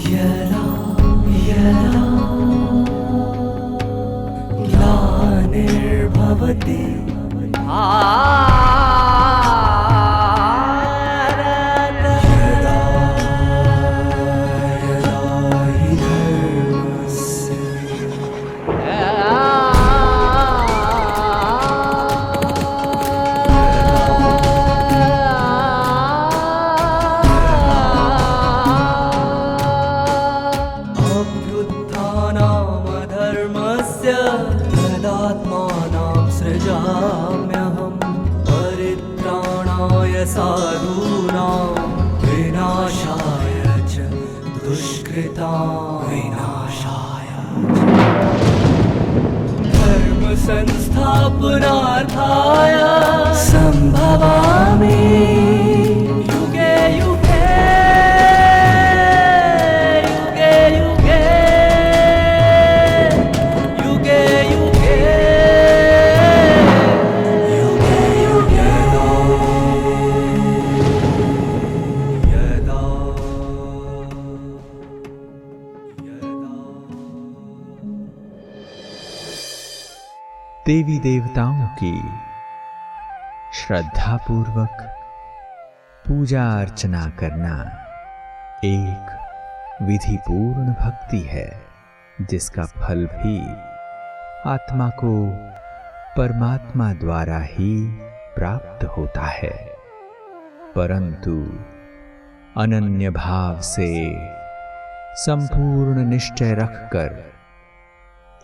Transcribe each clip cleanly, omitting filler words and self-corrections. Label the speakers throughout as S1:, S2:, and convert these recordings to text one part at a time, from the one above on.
S1: यदा यदा ग्लानिर्भवति सृजाम्यहं परित्राणाय साधूनां विनाशाय च दुष्कृतां विनाशाय धर्म संस्थापनार्थाय संभवामि युगे युगे युगे युगे युगे
S2: देवी देवताओं की श्रद्धापूर्वक पूजा अर्चना करना एक विधिपूर्ण भक्ति है, जिसका फल भी आत्मा को परमात्मा द्वारा ही प्राप्त होता है। परंतु अनन्य भाव से संपूर्ण निश्चय रखकर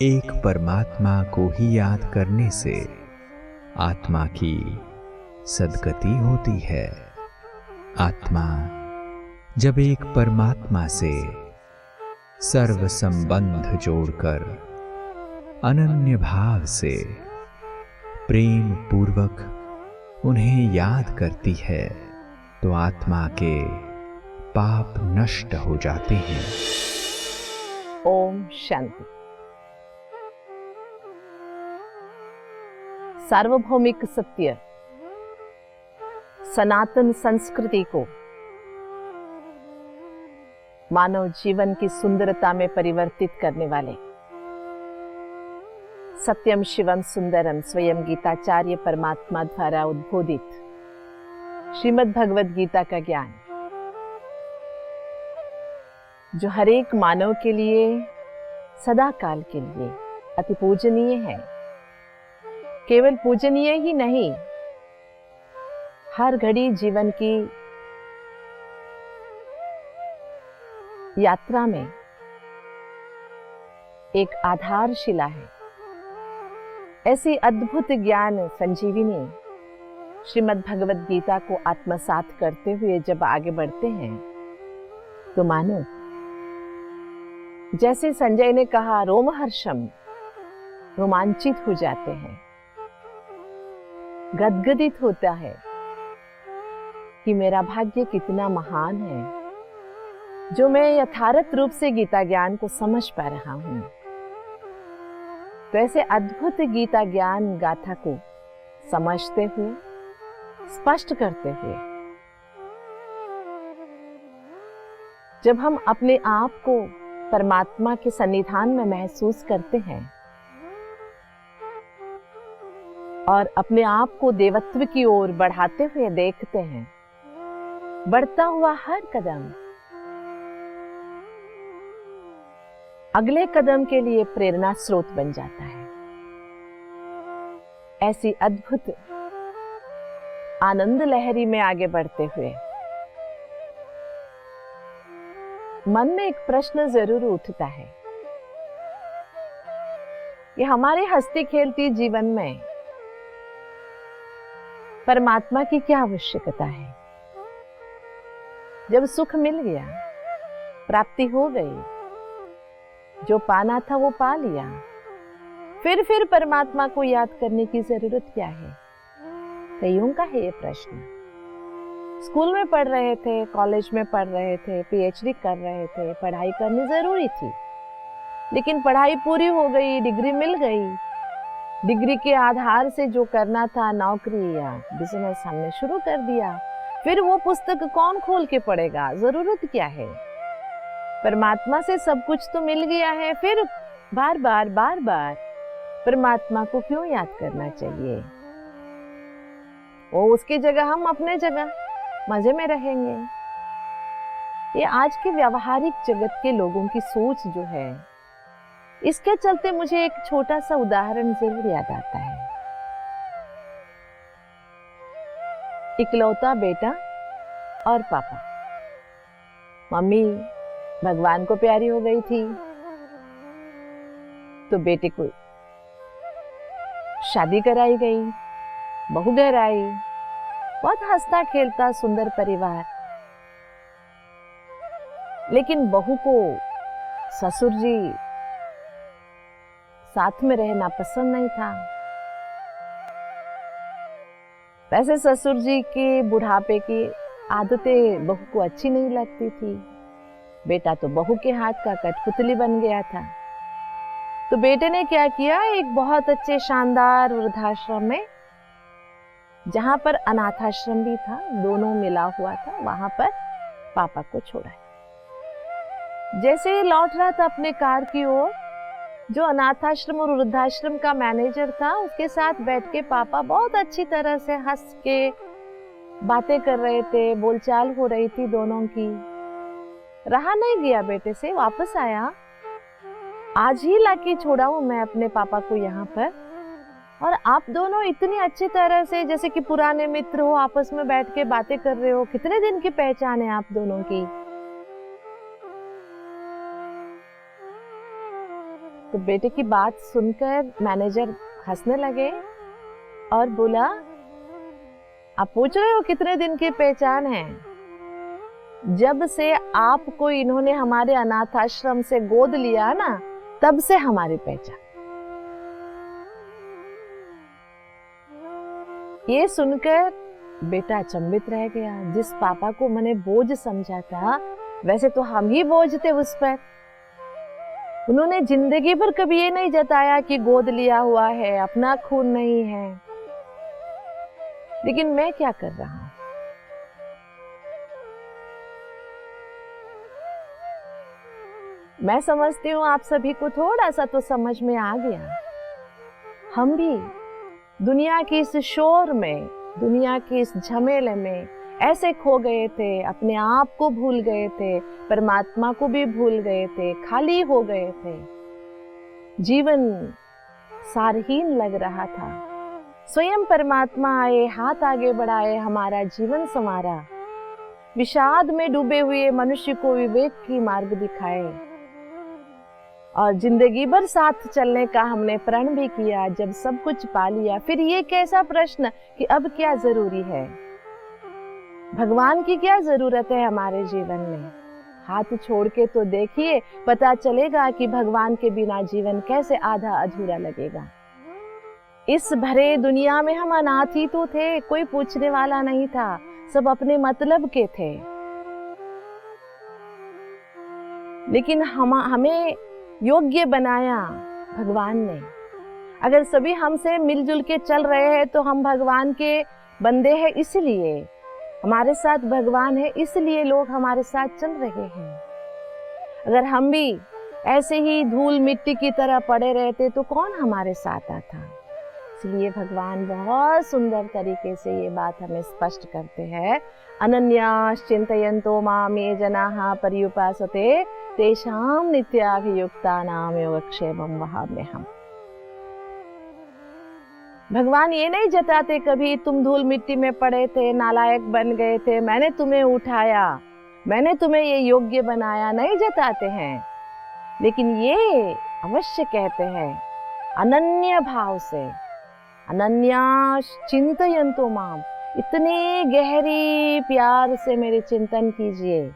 S2: एक परमात्मा को ही याद करने से आत्मा की सद्गति होती है। आत्मा जब एक परमात्मा से सर्व संबंध जोड़कर अनन्य भाव से प्रेम पूर्वक उन्हें याद करती है, तो आत्मा के पाप नष्ट हो जाते हैं।
S3: ओम शांति। सार्वभौमिक सत्य, सनातन संस्कृति को मानव जीवन की सुंदरता में परिवर्तित करने वाले सत्यम शिवम सुंदरम स्वयं गीताचार्य परमात्मा द्वारा उद्बोधित श्रीमद् भगवद गीता का ज्ञान, जो हर एक मानव के लिए सदा काल के लिए अति पूजनीय है। केवल पूजनीय ही नहीं, हर घड़ी जीवन की यात्रा में एक आधारशिला है। ऐसी अद्भुत ज्ञान संजीविनी श्रीमद् भगवद गीता को आत्मसात करते हुए जब आगे बढ़ते हैं, तो मानो जैसे संजय ने कहा, रोमहर्षम, रोमांचित हो जाते हैं, गदगदित होता है कि मेरा भाग्य कितना महान है जो मैं यथार्थ रूप से गीता ज्ञान को समझ पा रहा हूं। तो ऐसे अद्भुत गीता ज्ञान गाथा को समझते हुए, स्पष्ट करते हुए, जब हम अपने आप को परमात्मा के सन्निधान में महसूस करते हैं और अपने आप को देवत्व की ओर बढ़ाते हुए देखते हैं, बढ़ता हुआ हर कदम अगले कदम के लिए प्रेरणा स्रोत बन जाता है। ऐसी अद्भुत आनंद लहरी में आगे बढ़ते हुए मन में एक प्रश्न जरूर उठता है कि हमारे हंसती खेलती जीवन में परमात्मा की क्या आवश्यकता है। जब सुख मिल गया, प्राप्ति हो गई, जो पाना था वो पा लिया, फिर परमात्मा को याद करने की जरूरत क्या है। कईयों का है ये प्रश्न। स्कूल में पढ़ रहे थे, कॉलेज में पढ़ रहे थे, पीएचडी कर रहे थे, पढ़ाई करनी जरूरी थी, लेकिन पढ़ाई पूरी हो गई, डिग्री मिल गई, डिग्री के आधार से जो करना था, नौकरी या बिजनेस हमने शुरू कर दिया, फिर वो पुस्तक कौन खोल के पढ़ेगा, जरूरत क्या है। परमात्मा से सब कुछ तो मिल गया है, फिर बार बार परमात्मा को क्यों याद करना चाहिए? वो उसकी जगह, हम अपने जगह मजे में रहेंगे। ये आज के व्यावहारिक जगत के लोगों की सोच जो है, इसके चलते मुझे एक छोटा सा उदाहरण जरूर याद आता है। इकलौता बेटा और पापा। मम्मी भगवान को प्यारी हो गई थी, तो बेटे को शादी कराई गई, बहू घर आई, बहुत हंसता खेलता सुंदर परिवार। लेकिन बहू को ससुर जी साथ में रहना पसंद नहीं था। वैसे ससुर जी के बुढ़ापे की आदतें बहू को अच्छी नहीं लगती थी। बेटा तो बहू के हाथ का कठपुतली बन गया था। तो बेटे ने क्या किया, एक बहुत अच्छे शानदार वृद्धाश्रम में, जहां पर अनाथाश्रम भी था, दोनों मिला हुआ था, वहां पर पापा को छोड़ा। जैसे ही लौट रहा था अपने कार की ओर, जो अनाथाश्रम और वृद्धाश्रम का मैनेजर था, उसके साथ बैठ के पापा बहुत अच्छी तरह से हंस के बातें कर रहे थे, बोलचाल हो रही थी दोनों की। रहा नहीं गया बेटे से, वापस आया। आज ही लाके छोड़ा हूं मैं अपने पापा को यहाँ पर, और आप दोनों इतनी अच्छी तरह से जैसे कि पुराने मित्र हो, आपस में बैठ के बातें कर रहे हो। कितने दिन की पहचान है आप दोनों की? तो बेटे की बात सुनकर मैनेजर हंसने लगे और बोला, आप पूछ रहे हो कितने दिन की पहचान है? जब से आपको इन्होंने हमारे अनाथाश्रम से गोद लिया ना, तब से हमारी पहचान। ये सुनकर बेटा अचंभित रह गया। जिस पापा को मैंने बोझ समझा था, वैसे तो हम ही बोझ थे उस पर। उन्होंने जिंदगी भर कभी ये नहीं जताया कि गोद लिया हुआ है, अपना खून नहीं है। लेकिन मैं क्या कर रहा हूं? मैं समझती हूँ आप सभी को थोड़ा सा तो समझ में आ गया। हम भी दुनिया की इस शोर में, दुनिया की इस झमेले में ऐसे खो गए थे, अपने आप को भूल गए थे, परमात्मा को भी भूल गए थे, खाली हो गए थे। जीवन सारहीन लग रहा था। स्वयं परमात्मा आए, हाथ आगे बढ़ाए, हमारा जीवन संवारा। विषाद में डूबे हुए मनुष्य को विवेक की मार्ग दिखाए, और जिंदगी भर साथ चलने का हमने प्रण भी किया। जब सब कुछ पा लिया, फिर ये कैसा प्रश्न कि अब क्या जरूरी है? भगवान की क्या जरूरत है हमारे जीवन में? हाथ छोड़ के तो देखिए, पता चलेगा कि भगवान के बिना जीवन कैसे आधा अधूरा लगेगा। इस भरे दुनिया में हम अनाथ ही तो थे, कोई पूछने वाला नहीं था, सब अपने मतलब के थे। लेकिन हमें योग्य बनाया भगवान ने। अगर सभी हमसे मिलजुल के चल रहे हैं तो हम भगवान के बंदे हैं, इसलिए हमारे साथ भगवान है, इसलिए लोग हमारे साथ चल रहे हैं। अगर हम भी ऐसे ही धूल मिट्टी की तरह पड़े रहते तो कौन हमारे साथ आता? इसलिए भगवान बहुत सुंदर तरीके से ये बात हमें स्पष्ट करते हैं। अनन्यास चिंतयन्तो माम ये जनाः पर्युपासते तेषां नित्याभियुक्तानां योगक्षेमं वहाम्यहम्। भगवान ये नहीं जताते कभी तुम धूल मिट्टी में पड़े थे, नालायक बन गए थे, मैंने तुम्हें उठाया, मैंने तुम्हें ये योग्य बनाया, नहीं जताते हैं। लेकिन ये अवश्य कहते हैं अनन्य भाव से, अनन्यास चिंतयन्तो माम, इतनी गहरी प्यार से मेरे चिंतन कीजिए।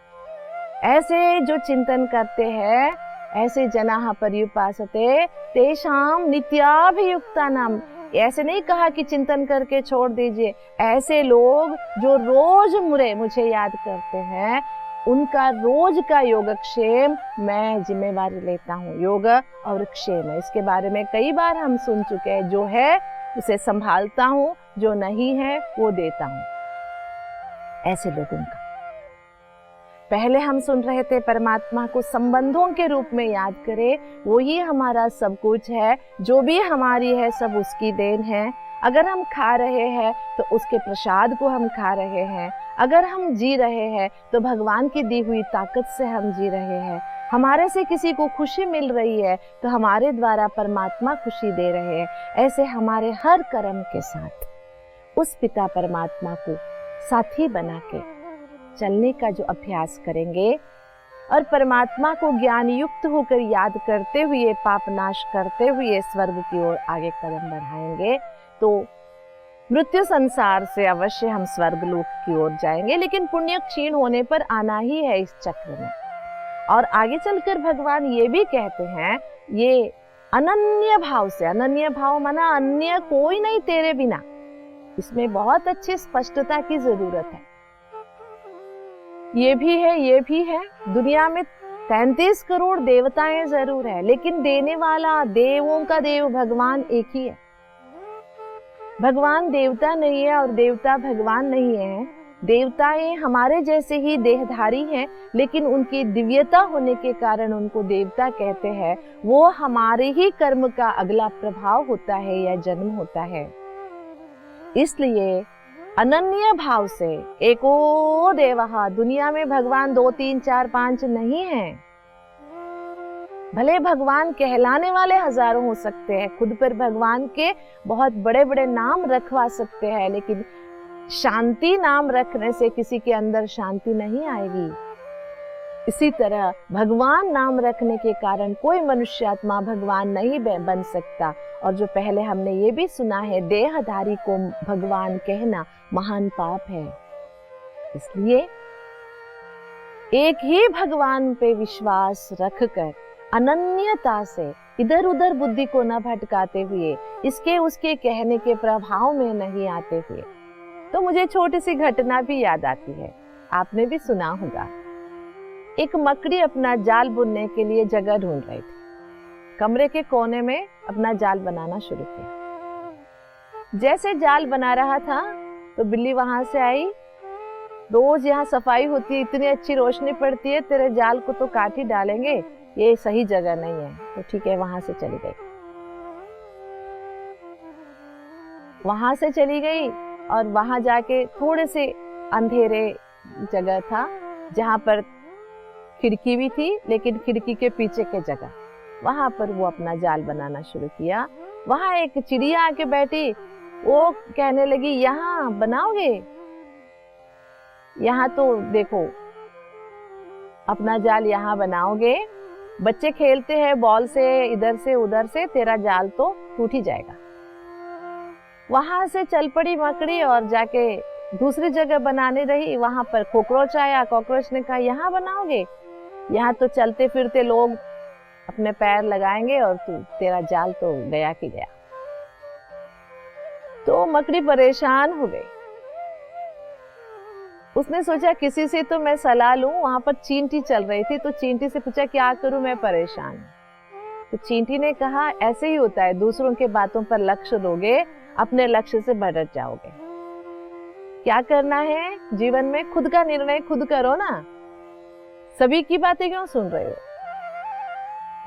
S3: ऐसे जो चिंतन करते हैं, ऐसे जनाः पर्युपासते तेषां नित्याभियुक्तानां। ऐसे नहीं कहा कि चिंतन करके छोड़ दीजिए। ऐसे लोग जो रोज मुझे याद करते हैं, उनका रोज का योगक्षेम मैं जिम्मेवारी लेता हूँ। योग और क्षेम, इसके बारे में कई बार हम सुन चुके हैं। जो है उसे संभालता हूँ, जो नहीं है वो देता हूँ, ऐसे लोगों का। पहले हम सुन रहे थे परमात्मा को संबंधों के रूप में याद करें, वो ही हमारा सब कुछ है, जो भी हमारी है सब उसकी देन है। अगर हम खा रहे हैं तो उसके प्रसाद को हम खा रहे हैं, अगर हम जी रहे हैं तो भगवान की दी हुई ताकत से हम जी रहे हैं। हमारे से किसी को खुशी मिल रही है तो हमारे द्वारा परमात्मा खुशी दे रहे हैं। ऐसे हमारे हर कर्म के साथ उस पिता परमात्मा को साथी बना के चलने का जो अभ्यास करेंगे और परमात्मा को ज्ञान युक्त होकर याद करते हुए, पाप नाश करते हुए स्वर्ग की ओर आगे कदम बढ़ाएंगे तो मृत्यु संसार से अवश्य हम स्वर्गलोक की ओर जाएंगे। लेकिन पुण्य क्षीण होने पर आना ही है इस चक्र में। और आगे चलकर भगवान ये भी कहते हैं, ये अनन्य भाव से, अनन्य भाव माना अन्य कोई नहीं तेरे बिना, इसमें बहुत अच्छी स्पष्टता की जरूरत है। ये भी है, ये भी है। दुनिया में 33 करोड़ देवताएं जरूर है, लेकिन देने वाला, देवों का देव भगवान एक ही है। भगवान देवता नहीं है और देवता भगवान नहीं है। देवताएं हमारे जैसे ही देहधारी हैं, लेकिन उनकी दिव्यता होने के कारण उनको देवता कहते हैं। वो हमारे ही कर्म का अगला प्रभाव होता है या जन्म होता है। इसलिए अनन्य भाव से एको देवहा, दुनिया में भगवान 2 3 4 5 नहीं है। भले भगवान कहलाने वाले हजारों हो सकते हैं, खुद पर भगवान के बहुत बड़े बड़े नाम रखवा सकते हैं, लेकिन शांति नाम रखने से किसी के अंदर शांति नहीं आएगी। इसी तरह भगवान नाम रखने के कारण कोई मनुष्यात्मा भगवान नहीं बन सकता। और जो पहले हमने ये भी सुना है, देहधारी को भगवान कहना महान पाप है। इसलिए एक ही भगवान पे विश्वास रखकर अनन्यता से इधर उधर बुद्धि को न भटकाते हुए, इसके उसके कहने के प्रभाव में नहीं आते हुए। तो मुझे छोटी सी घटना भी याद आती है, आपने भी सुना होगा। एक मकड़ी अपना जाल बुनने के लिए जगह ढूंढ रही थी। कमरे के कोने में अपना जाल बनाना शुरू किया। जैसे जाल बना रहा था तो बिल्ली वहां से आई। रोज यहाँ सफाई होती है, इतनी अच्छी रोशनी पड़ती है, तेरे जाल को तो काट ही डालेंगे, ये सही जगह नहीं है। तो ठीक है, वहां से चली गई। वहां से चली गई और वहां जाके थोड़े से अंधेरे जगह था जहां पर खिड़की भी थी, लेकिन खिड़की के पीछे के जगह, वहां पर वो अपना जाल बनाना शुरू किया। वहां एक चिड़िया आके बैठी, वो कहने लगी, यहाँ बनाओगे? यहाँ तो देखो, अपना जाल यहाँ बनाओगे, बच्चे खेलते हैं बॉल से इधर से उधर से, तेरा जाल तो टूट ही जाएगा। वहां से चल पड़ी मकड़ी और जाके दूसरी जगह बनाने रही। वहां पर कॉकरोच आया। कॉकरोच ने कहा, यहाँ बनाओगे? यहाँ तो चलते फिरते लोग अपने पैर लगाएंगे और तेरा जाल तो गया कि गया। तो मकड़ी परेशान हो गई। उसने सोचा किसी से तो मैं सलाह लूं। वहां पर चींटी चल रही थी, तो चींटी से पूछा, क्या करूं, मैं परेशान हूं। तो चींटी ने कहा, ऐसे ही होता है, दूसरों के बातों पर लक्ष्य दोगे, अपने लक्ष्य से भटक जाओगे। क्या करना है जीवन में, खुद का निर्णय खुद करो ना, सभी की बातें क्यों सुन रहे हो।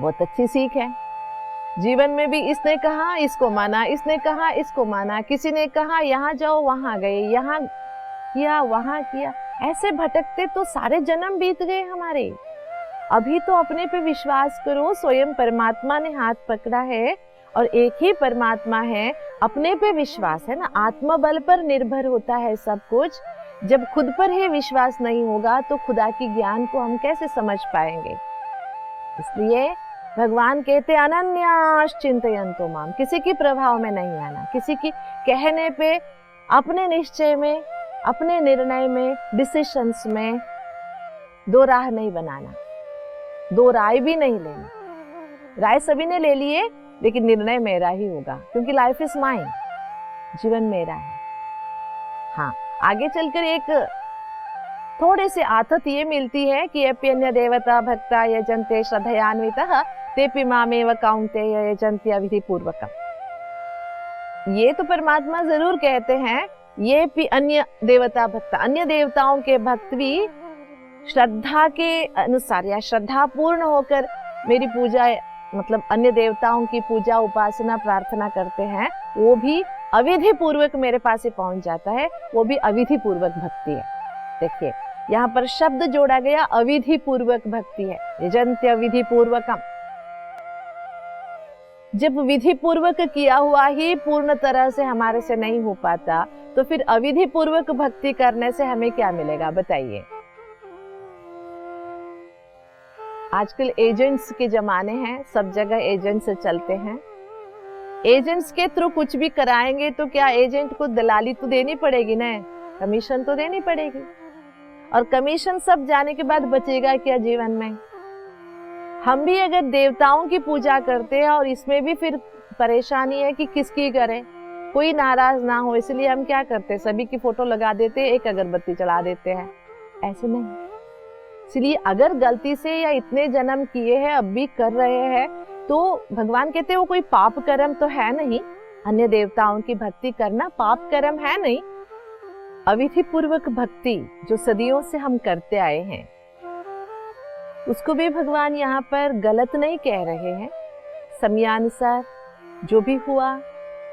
S3: बहुत अच्छी सीख है। जीवन में भी इसने कहा इसको माना, इसने कहा इसको माना, किसी ने कहा यहाँ जाओ वहां गए, यहाँ किया वहां किया, ऐसे भटकते तो सारे जन्म बीत गए हमारे। अभी तो अपने पे विश्वास करो, स्वयं परमात्मा ने हाथ पकड़ा है और एक ही परमात्मा है। अपने पे विश्वास है ना, आत्मबल पर निर्भर होता है सब कुछ। जब खुद पर ही विश्वास नहीं होगा तो खुदा की ज्ञान को हम कैसे समझ पाएंगे। इसलिए भगवान कहते, अनन्यास चिंतयन्तो माम, किसी के प्रभाव में नहीं आना, किसी की कहने पे, अपने निश्चय में, अपने निर्णय में, डिसीशंस में दो राह नहीं बनाना, दो राय भी नहीं लेना। राय सभी ने ले लिए, लेकिन निर्णय मेरा ही होगा, क्योंकि लाइफ इज माइन, जीवन मेरा है। हाँ, आगे चलकर एक थोड़े से आदत ये मिलती है कि अन्य देवता भक्ता यजन्ते श्रद्धयान्वितः तेपि मामेव कौन्तेय यजन्ति अविधि पूर्वकम्। ये तो परमात्मा जरूर कहते हैं, ये भी अन्य देवता भक्त, अन्य देवताओं के भक्त भी श्रद्धा के अनुसार या श्रद्धा पूर्ण होकर मेरी पूजा मतलब अन्य देवताओं की पूजा उपासना प्रार्थना करते हैं, वो भी अविधि पूर्वक मेरे पास ही पहुंच जाता है, वो भी अविधि पूर्वक भक्ति है। देखिए यहाँ पर शब्द जोड़ा गया, अविधि पूर्वक भक्ति है, यजन्त्य विधि पूर्वकम। जब विधि पूर्वक किया हुआ ही पूर्ण तरह से हमारे से नहीं हो पाता, तो फिर अविधि पूर्वक भक्ति करने से हमें क्या मिलेगा बताइए। आजकल एजेंट्स के जमाने हैं, सब जगह एजेंट्स चलते हैं। एजेंट्स के थ्रू कुछ भी कराएंगे तो क्या एजेंट को दलाली तो देनी पड़ेगी ना, कमीशन तो देनी पड़ेगी। और कमीशन सब जाने के बाद बचेगा क्या जीवन में। हम भी अगर देवताओं की पूजा करते हैं और इसमें भी फिर परेशानी है कि किसकी करें, कोई नाराज ना हो, इसलिए हम क्या करते हैं, सभी की फोटो लगा देते हैं, एक अगरबत्ती चढ़ा देते हैं। ऐसे नहीं। इसलिए अगर गलती से या इतने जन्म किए हैं अब भी कर रहे हैं, तो भगवान कहते हैं वो कोई पाप कर्म तो है नहीं, अन्य देवताओं की भक्ति करना पाप कर्म है नहीं। अविधि पूर्वक भक्ति जो सदियों से हम करते आए हैं, उसको भी भगवान यहाँ पर गलत नहीं कह रहे हैं। समयानुसार जो भी हुआ,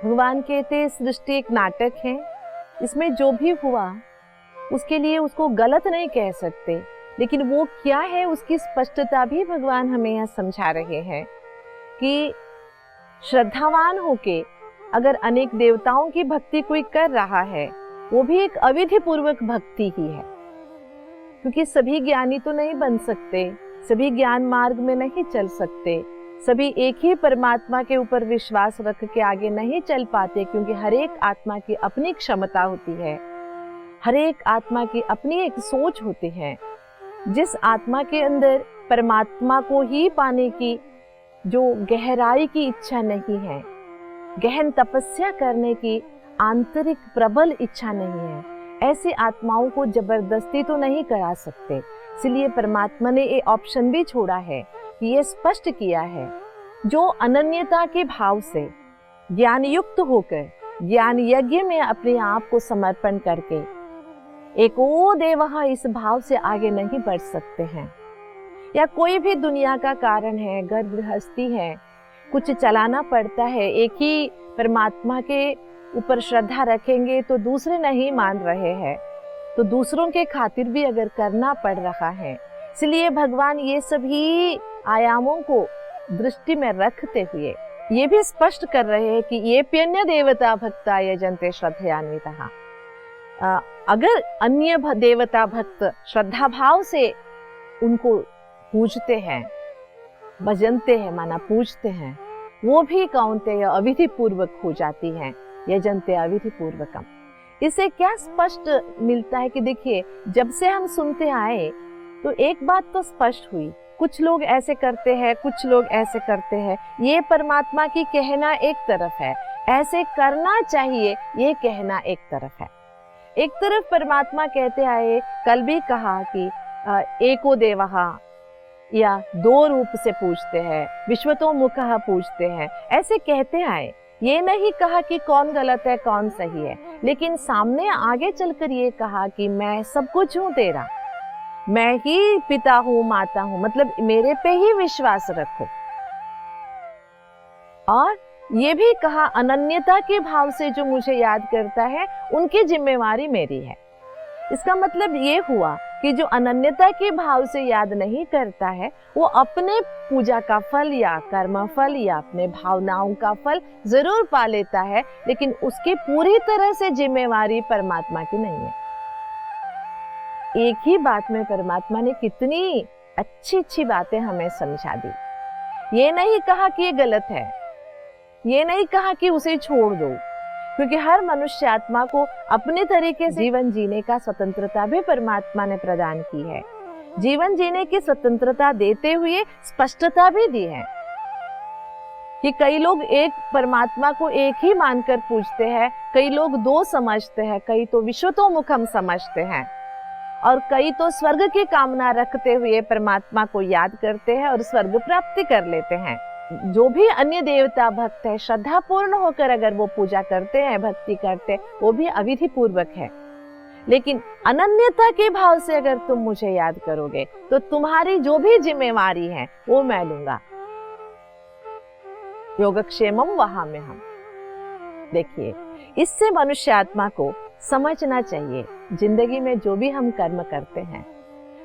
S3: भगवान कहते हैं सृष्टि एक नाटक है, इसमें जो भी हुआ उसके लिए उसको गलत नहीं कह सकते, लेकिन वो क्या है उसकी स्पष्टता भी भगवान हमें यहाँ समझा रहे हैं कि श्रद्धावान होके अगर अनेक देवताओं की भक्ति कोई कर रहा है, वो भी एक अविधि पूर्वक भक्ति ही है। क्योंकि सभी ज्ञानी तो नहीं बन सकते, सभी ज्ञान मार्ग में नहीं चल सकते, सभी एक ही परमात्मा के ऊपर विश्वास रख के आगे नहीं चल पाते, क्योंकि हर एक आत्मा की अपनी क्षमता होती है, हर एक आत्मा की अपनी एक सोच होती है। जिस आत्मा के अंदर परमात्मा को ही पाने की जो गहराई की इच्छा नहीं है, गहन तपस्या करने की आंतरिक प्रबल इच्छा नहीं है, ऐसी आत्माओं को जबरदस्ती तो नहीं करा सकते। इसलिए परमात्मा ने ये ऑप्शन भी छोड़ा है कि ये स्पष्ट किया है, जो अनन्यता के भाव से ज्ञान युक्त होकर ज्ञान यज्ञ में अपने आप को समर्पण करके एको देवः इस भाव से आगे नहीं बढ़ सकते हैं। या कोई भी दुनिया का कारण है, घर गृहस्थी है, कुछ चलाना पड़ता है, एक ही परमात्मा के ऊपर श्रद्धा रखेंगे तो दूसरे नहीं मान रहे हैं, तो दूसरों के खातिर भी अगर करना पड़ रहा है, इसलिए भगवान ये सभी आयामों को दृष्टि में रखते हुए ये भी स्पष्ट कर रहे हैं कि ये प्यन्य देवता भक्ता यजन्ते श्रद्धयान्वितः। अगर अन्य देवता भक्त श्रद्धा भाव से उनको पूजते हैं, भजनते हैं, माना पूजते हैं, वो भी कौन्तेय अविधि पूर्वक हो जाती हैं, यजन्ते अविधि पूर्वकम। इससे क्या स्पष्ट मिलता है कि देखिए, जब से हम सुनते आए तो एक बात तो स्पष्ट हुई, कुछ लोग ऐसे करते हैं, कुछ लोग ऐसे करते हैं, ये परमात्मा की कहना एक तरफ है, ऐसे करना चाहिए ये कहना एक तरफ है। एक तरफ परमात्मा कहते आए, कल भी कहा कि एको देवः, या दो रूप से पूजते हैं, विश्वतो मुखः पूजते हैं, ऐसे कहते आए। ये नहीं कहा कि कौन गलत है कौन सही है, लेकिन सामने आगे चलकर ये कहा कि मैं सब कुछ हूँ तेरा, मैं ही पिता हूँ माता हूँ, मतलब मेरे पे ही विश्वास रखो। और ये भी कहा अनन्यता के भाव से जो मुझे याद करता है उनकी जिम्मेवारी मेरी है। इसका मतलब ये हुआ कि जो अनन्यता के भाव से याद नहीं करता है, वो अपने पूजा का फल या कर्म फल या अपने भावनाओं का फल जरूर पा लेता है, लेकिन उसकी पूरी तरह से जिम्मेवारी परमात्मा की नहीं है। एक ही बात में परमात्मा ने कितनी अच्छी अच्छी बातें हमें समझा दी। ये नहीं कहा कि ये गलत है, ये नहीं कहा कि उसे छोड़ दो, क्योंकि हर मनुष्य आत्मा को अपने तरीके से जीवन जीने का स्वतंत्रता भी परमात्मा ने प्रदान की है। जीवन जीने की स्वतंत्रता देते हुए स्पष्टता भी दी है कि कई लोग एक परमात्मा को एक ही मानकर पूजते हैं, कई लोग दो समझते हैं, कई तो विश्वतोमुखम समझते हैं, और कई तो स्वर्ग की कामना रखते हुए परमात्मा को याद करते हैं और स्वर्ग प्राप्ति कर लेते हैं। जो भी अन्य देवता भक्त है, श्रद्धा पूर्ण होकर अगर वो पूजा करते हैं, भक्ति करते हैं, वो भी अविधि पूर्वक है। लेकिन अनन्यता के भाव से अगर तुम मुझे याद करोगे तो तुम्हारी जो भी जिम्मेवारी है वो मैं लूंगा। योगक्षेमम वहां में हम। देखिए, इससे मनुष्य आत्मा को समझना चाहिए, जिंदगी में जो भी हम कर्म करते हैं,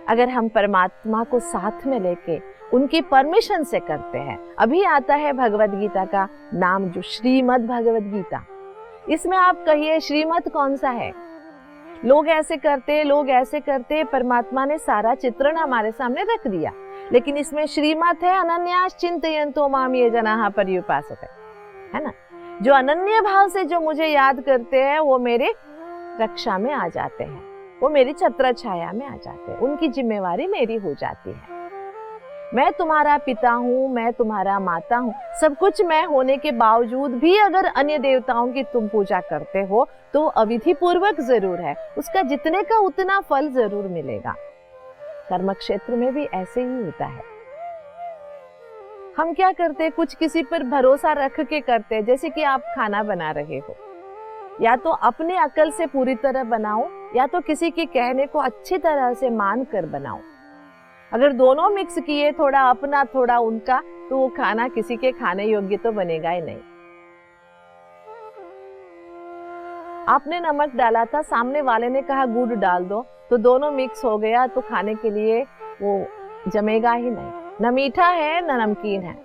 S3: अगर हम परमात्मा को साथ में लेके उनकी परमिशन से करते हैं। अभी आता है भगवत गीता का नाम, जो श्रीमद् भगवत गीता। इसमें आप कहिए श्रीमद् कौन सा है? लोग ऐसे करते, लोग ऐसे करते, परमात्मा ने सारा चित्रण हमारे सामने रख दिया, लेकिन इसमें श्रीमद् है अनन्यास चिंतयन्तो माम ये जनाः पर्युपासते, है ना। जो अनन्य भाव से जो मुझे याद करते हैं वो मेरे रक्षा में आ जाते हैं, वो मेरी छत्र छाया में आ जाते हैं, उनकी जिम्मेवारी मेरी हो जाती है। मैं तुम्हारा पिता हूँ, मैं तुम्हारा माता हूँ, सब कुछ मैं होने के बावजूद भी अगर अन्य देवताओं की तुम पूजा करते हो तो अविधि पूर्वक जरूर है, उसका जितने का उतना फल जरूर मिलेगा। कर्म क्षेत्र में भी ऐसे ही होता है। हम क्या करते हैं, कुछ किसी पर भरोसा रख के करते हैं। जैसे कि आप खाना बना रहे हो, या तो अपने अकल से पूरी तरह बनाओ या तो किसी के कहने को अच्छी तरह से मान कर बनाओ। अगर दोनों मिक्स किए, थोड़ा अपना थोड़ा उनका, तो वो खाना किसी के खाने योग्य तो बनेगा ही नहीं। आपने नमक डाला था, सामने वाले ने कहा गुड़ डाल दो, तो दोनों मिक्स हो गया, तो खाने के लिए वो जमेगा ही नहीं, न मीठा है न नमकीन है।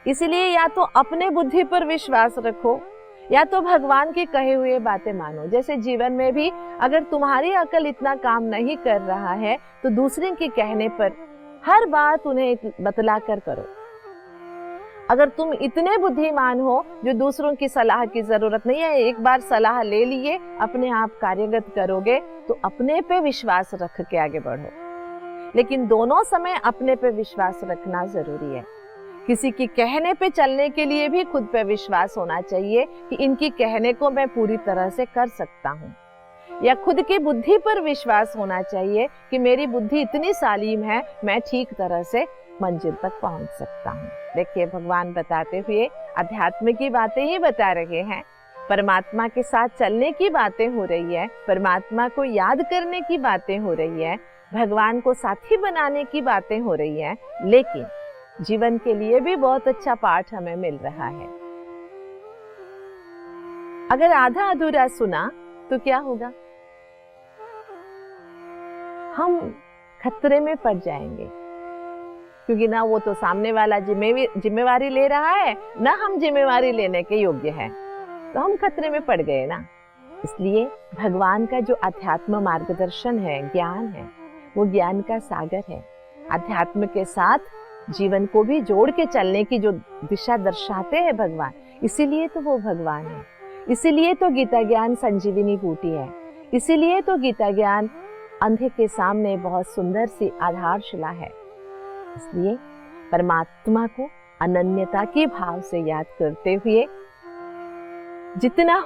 S3: इसलिए या तो अपने बुद्धि पर विश्वास रखो या तो भगवान की कहे हुए बातें मानो। जैसे जीवन में भी अगर तुम्हारी अकल इतना काम नहीं कर रहा है तो दूसरे के कहने पर हर बात उन्हें बतला कर करो। अगर तुम इतने बुद्धिमान हो जो दूसरों की सलाह की जरूरत नहीं है, एक बार सलाह ले लिए, अपने आप कार्यगत करोगे, तो अपने पे विश्वास रख के आगे बढ़ो। लेकिन दोनों समय अपने पे विश्वास रखना जरूरी है। किसी की कहने पे चलने के लिए भी खुद पे विश्वास होना चाहिए कि इनकी कहने को मैं पूरी तरह से कर सकता हूँ, या खुद की बुद्धि पर विश्वास होना चाहिए कि मेरी बुद्धि इतनी सालीम है, मैं ठीक तरह से मंजिल तक पहुंच सकता हूँ। देखिए, भगवान बताते हुए अध्यात्म की बातें ही बता रहे हैं, परमात्मा के साथ चलने की बातें हो रही है, परमात्मा को याद करने की बातें हो रही है, भगवान को साथी बनाने की बातें हो रही है, लेकिन जीवन के लिए भी बहुत अच्छा पाठ हमें मिल रहा है। अगर आधा अधूरा सुना तो क्या होगा? हम खतरे में पड़ जाएंगे, क्योंकि ना वो तो सामने वाला जिम्मेवारी ले रहा है, ना हम जिम्मेवारी लेने के योग्य हैं, तो हम खतरे में पड़ गए ना। इसलिए भगवान का जो अध्यात्म मार्गदर्शन है, ज्ञान है, वो ज्ञान का सागर है। अध्यात्म के साथ जीवन को भी जोड़ के चलने की जो दिशा दर्शाते हैं भगवान, इसीलिए तो वो भगवान है। इसीलिए तो गीता ज्ञान संजीवनी बूटी है। इसीलिए तो गीता ज्ञान अंधे के सामने बहुत सुंदर सी आधारशिला है। इसलिए परमात्मा को अनन्यता के भाव से याद करते हुए जितना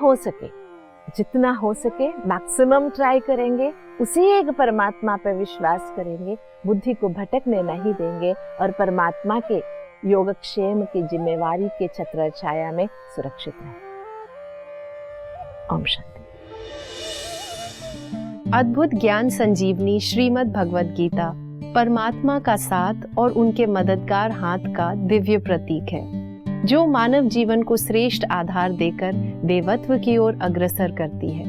S3: हो सके मैक्सिमम ट्राई करेंगे, उसी एक परमात्मा पर विश्वास करेंगे, बुद्धि को भटकने नहीं देंगे और परमात्मा के योगक्षेम की जिम्मेवारी के छत्र छाया में सुरक्षित रहें। ओम शांति।
S4: अद्भुत ज्ञान संजीवनी श्रीमद् भगवद गीता परमात्मा का साथ और उनके मददगार हाथ का दिव्य प्रतीक है, जो मानव जीवन को श्रेष्ठ आधार देकर देवत्व की ओर अग्रसर करती है।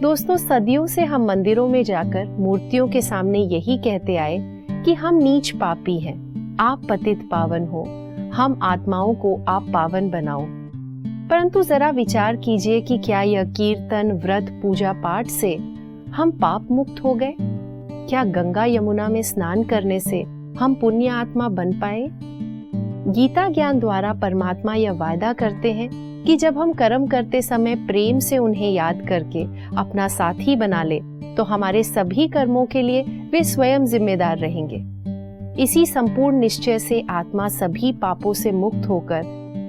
S4: दोस्तों, सदियों से हम मंदिरों में जाकर मूर्तियों के सामने यही कहते आए कि हम नीच पापी हैं, आप पतित पावन हो, हम आत्माओं को आप पावन बनाओ। परंतु जरा विचार कीजिए कि क्या यह कीर्तन, व्रत, पूजा पाठ से हम पाप मुक्त हो गए? क्या गंगा यमुना में स्नान करने से हम पुण्य आत्मा बन पाए? गीता ज्ञान द्वारा परमात्मा यह वायदा करते हैं कि जब हम कर्म करते समय प्रेम से उन्हें याद करके अपना साथी बना ले, तो हमारे सभी कर्मों के लिए वे स्वयं जिम्मेदार रहेंगे। इसी संपूर्ण निश्चय से आत्मा सभी पापों से मुक्त होकर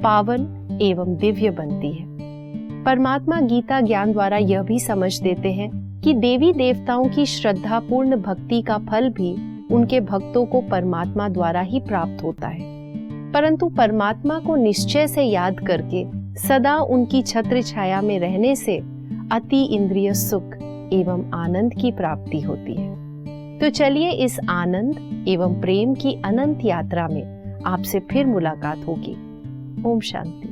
S4: पावन एवं दिव्य बनती है। परमात्मा गीता ज्ञान द्वारा यह भी समझ देते हैं कि देवी देवताओं की श्रद्धापूर्ण भक्ति का फल भी उनके भक्तों को परमात्मा द्वारा ही प्राप्त होता है। परंतु परमात्मा को निश्चय से याद करके सदा उनकी छत्र छाया में रहने से अति इंद्रिय सुख एवं आनंद की प्राप्ति होती है। तो चलिए इस आनंद एवं प्रेम की अनंत यात्रा में आपसे फिर मुलाकात होगी। ओम शांति।